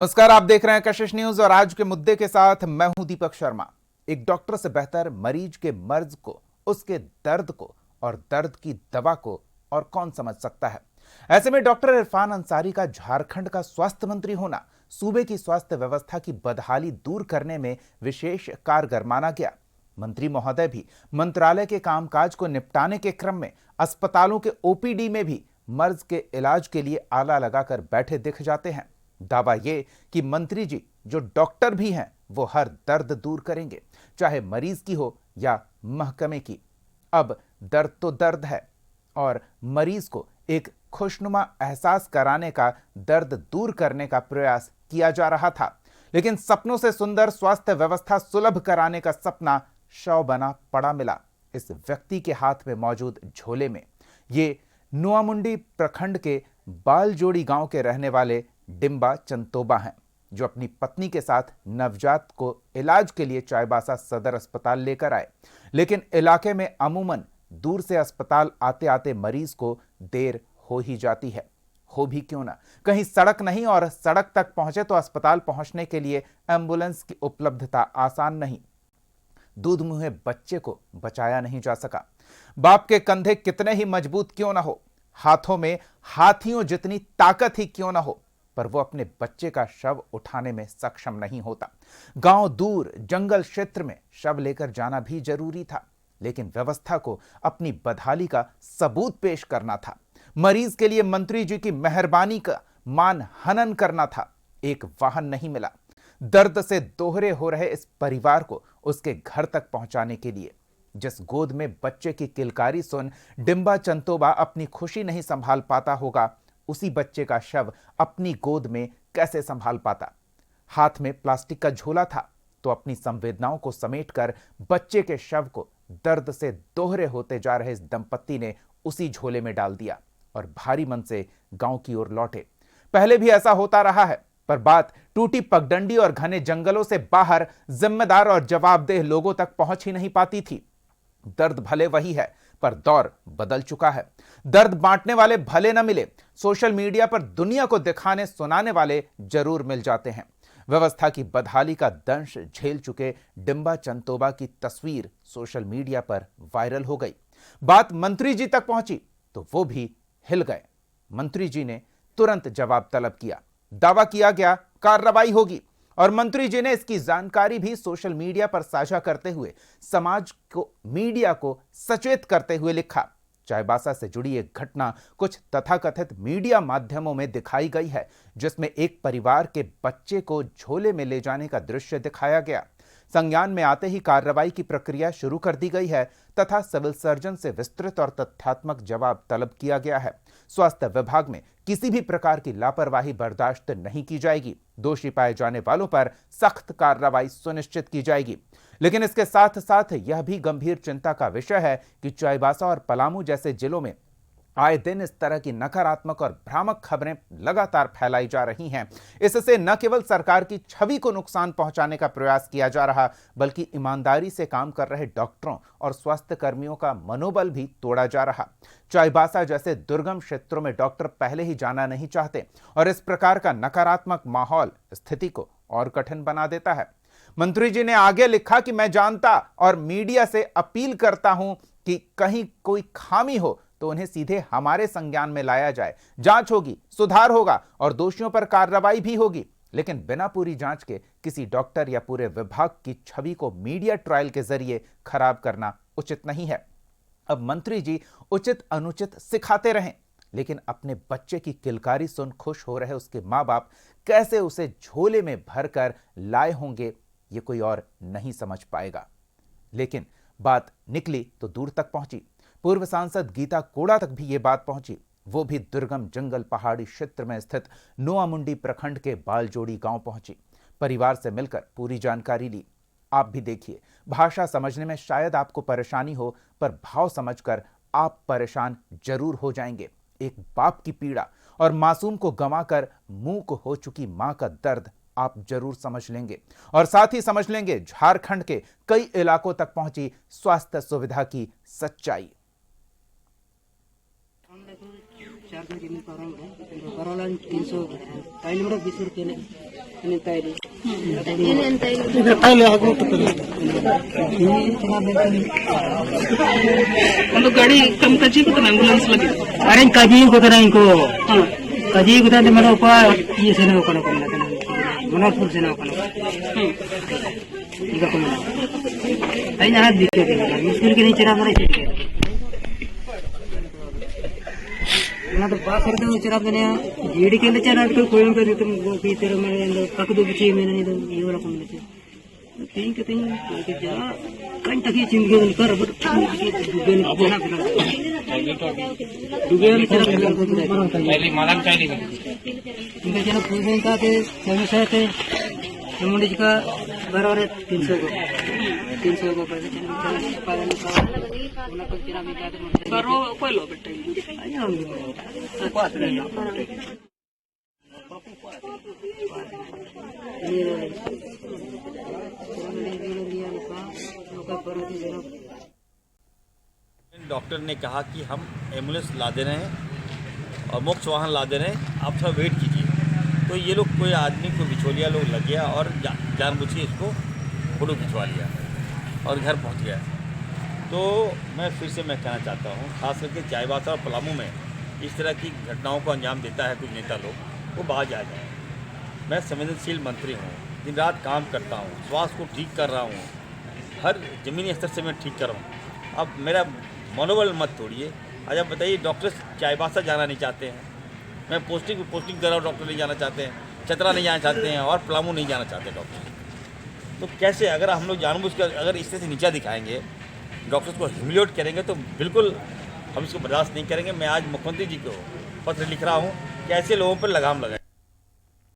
नमस्कार, आप देख रहे हैं कशिश न्यूज और आज के मुद्दे के साथ मैं हूं दीपक शर्मा। एक डॉक्टर से बेहतर मरीज के मर्ज को, उसके दर्द को और दर्द की दवा को और कौन समझ सकता है। ऐसे में डॉक्टर इरफान अंसारी का झारखंड का स्वास्थ्य मंत्री होना सूबे की स्वास्थ्य व्यवस्था की बदहाली दूर करने में विशेष कारगर माना गया। मंत्री महोदय भी मंत्रालय के कामकाज को निपटाने के क्रम में अस्पतालों के ओपीडी में भी मर्ज के इलाज के लिए आला लगाकर बैठे दिख जाते हैं। दावा ये कि मंत्री जी जो डॉक्टर भी हैं वो हर दर्द दूर करेंगे, चाहे मरीज की हो या महकमे की। अब दर्द तो दर्द है और मरीज को एक खुशनुमा एहसास कराने का, दर्द दूर करने का प्रयास किया जा रहा था, लेकिन सपनों से सुंदर स्वास्थ्य व्यवस्था सुलभ कराने का सपना शव बना पड़ा मिला इस व्यक्ति के हाथ में मौजूद झोले में। ये नोआमुंडी प्रखंड के बालजोड़ी गांव के रहने वाले डिंबा चंतोबा हैं, जो अपनी पत्नी के साथ नवजात को इलाज के लिए चाईबासा सदर अस्पताल लेकर आए। लेकिन इलाके में अमूमन दूर से अस्पताल आते आते मरीज को देर हो ही जाती है। हो भी क्यों ना, कहीं सड़क नहीं और सड़क तक पहुंचे तो अस्पताल पहुंचने के लिए एम्बुलेंस की उपलब्धता आसान नहीं। दूध मुंहे बच्चे को बचाया नहीं जा सका। बाप के कंधे कितने ही मजबूत क्यों ना हो, हाथों में हाथियों जितनी ताकत ही क्यों ना हो, पर वो अपने बच्चे का शव उठाने में सक्षम नहीं होता। गांव दूर जंगल क्षेत्र में शव लेकर जाना भी जरूरी था, लेकिन व्यवस्था को अपनी बदहाली का सबूत पेश करना था। मरीज के लिए मंत्री जी की मेहरबानी का मान हनन करना था। एक वाहन नहीं मिला दर्द से दोहरे हो रहे इस परिवार को उसके घर तक पहुंचाने के लिए। जिस गोद में बच्चे की किलकारी सुन डिंबा चंतोबा अपनी खुशी नहीं संभाल पाता होगा, उसी बच्चे का शव अपनी गोद में कैसे संभाल पाता। हाथ में प्लास्टिक का झोला था तो अपनी संवेदनाओं को समेटकर बच्चे के शव को दर्द से दोहरे होते जा रहे इस दंपत्ति ने उसी झोले में डाल दिया और भारी मन से गांव की ओर लौटे। पहले भी ऐसा होता रहा है, पर बात टूटी पगडंडी और घने जंगलों से बाहर जिम्मेदार और जवाबदेह लोगों तक पहुंच ही नहीं पाती थी। दर्द भले वही है, पर दौर बदल चुका है। दर्द बांटने वाले भले न मिले, सोशल मीडिया पर दुनिया को दिखाने सुनाने वाले जरूर मिल जाते हैं। व्यवस्था की बदहाली का दंश झेल चुके डिंबा चंतोबा की तस्वीर सोशल मीडिया पर वायरल हो गई। बात मंत्री जी तक पहुंची तो वो भी हिल गए। मंत्री जी ने तुरंत जवाब तलब किया। दावा किया गया कार्रवाई होगी और मंत्री जी ने इसकी जानकारी भी सोशल मीडिया पर साझा करते हुए समाज को, मीडिया को सचेत करते हुए लिखा। चाईबासा से जुड़ी एक घटना कुछ तथाकथित मीडिया माध्यमों में दिखाई गई है, जिसमें एक परिवार के बच्चे को झोले में ले जाने का दृश्य दिखाया गया। संज्ञान में आते ही कार्रवाई की प्रक्रिया शुरू कर दी गई है तथा सिविल सर्जन से विस्तृत और तथ्यात्मक जवाब तलब किया गया है। स्वास्थ्य विभाग में किसी भी प्रकार की लापरवाही बर्दाश्त नहीं की जाएगी। दोषी पाए जाने वालों पर सख्त कार्रवाई सुनिश्चित की जाएगी। लेकिन इसके साथ साथ यह भी गंभीर चिंता का विषय है कि चाईबासा और पलामू जैसे जिलों में आए दिन इस तरह की नकारात्मक और भ्रामक खबरें लगातार फैलाई जा रही हैं। इससे न केवल सरकार की छवि को नुकसान पहुंचाने का प्रयास किया जा रहा, बल्कि ईमानदारी से काम कर रहे डॉक्टरों और स्वास्थ्य कर्मियों का मनोबल भी तोड़ा जा रहा। चाईबासा जैसे दुर्गम क्षेत्रों में डॉक्टर पहले ही जाना नहीं चाहते और इस प्रकार का नकारात्मक माहौल स्थिति को और कठिन बना देता है। मंत्री जी ने आगे लिखा कि मैं जानता और मीडिया से अपील करता हूं कि कहीं कोई खामी हो तो उन्हें सीधे हमारे संज्ञान में लाया जाए। जांच होगी, सुधार होगा और दोषियों पर कार्रवाई भी होगी, लेकिन बिना पूरी जांच के किसी डॉक्टर या पूरे विभाग की छवि को मीडिया ट्रायल के जरिए खराब करना उचित नहीं है। अब मंत्री जी उचित अनुचित सिखाते रहें, लेकिन अपने बच्चे की किलकारी सुन खुश हो रहे उसके मां बाप कैसे उसे झोले में भरकर लाए होंगे, ये कोई और नहीं समझ पाएगा। लेकिन बात निकली तो दूर तक पहुंची। पूर्व सांसद गीता कोड़ा तक भी ये बात पहुंची। वो भी दुर्गम जंगल पहाड़ी क्षेत्र में स्थित नोआमुंडी प्रखंड के बालजोड़ी गांव पहुंची। परिवार से मिलकर पूरी जानकारी ली। आप भी देखिए, भाषा समझने में शायद आपको परेशानी हो, पर भाव समझकर आप परेशान जरूर हो जाएंगे। एक बाप की पीड़ा और मासूम को गंवाकर मूक हो चुकी मां का दर्द आप जरूर समझ लेंगे और साथ ही समझ लेंगे झारखंड के कई इलाकों तक पहुंची स्वास्थ्य सुविधा की सच्चाई। चार दिन में कराऊंगा 320 रुपये मतलब गाड़ी कम कच्ची को एम्बुलेंस लगी अरे kaji ko tara inko kaji ko tara mana upa ye sena ko na mana pur sena ko na iga ko mana ai na dikke ke मुश्किल के नहीं चला मरे ना तो बात करते हैं चला देने जीडी के लिए चला तो कोई कर तुम की तेरे में पक दो पीछे में नहीं तो ये वाला कौन लेते तीन के जा कहीं तक ये जिंदगी में कर बट डूबे नहीं अपना डूबे नहीं चला पहले मालूम चाहिए इनका चला पूछने का थे समस्या थे मुंडे का बराबर 300 को पैसे चला पालन का उन्हें कुछ चला भी जाते बरो कोई लो बेटा आया हम डॉक्टर ने कहा कि हम एम्बुलेंस ला दे रहे हैं और मोक्ष वाहन ला दे रहे हैं, आप थोड़ा वेट कीजिए। तो ये लोग कोई आदमी को बिचौलिया लोग लग गया और जानबूझ के इसको फोटो खिंचवा लिया और घर पहुंच गया। तो मैं फिर से कहना चाहता हूँ, खास करके चाईबासा और पलामू में इस तरह की घटनाओं को अंजाम देता है कुछ नेता लोग, वो बाहर आ जाए। मैं संवेदनशील मंत्री हूँ, दिन रात काम करता हूँ, स्वास्थ्य को ठीक कर रहा हूँ, हर ज़मीनी स्तर से मैं ठीक कर रहा हूँ। अब मेरा मनोबल मत तोड़िए। आज आप बताइए, डॉक्टर चाईबासा जाना नहीं चाहते हैं, मैं पोस्टिंग कर रहा हूँ, डॉक्टर नहीं जाना चाहते हैं, चतरा नहीं जाना चाहते हैं और पलामू नहीं जाना चाहते डॉक्टर। तो कैसे, अगर हम लोग जानबूझ कर अगर इस तरह से नीचा दिखाएंगे, डॉक्टर्स को ह्यूमिलिएट करेंगे, तो बिल्कुल हम इसको बर्दाश्त नहीं करेंगे। मैं आज मुख्यमंत्री जी को पत्र लिख रहा हूँ कि ऐसे लोगों पर लगाम लगाएं।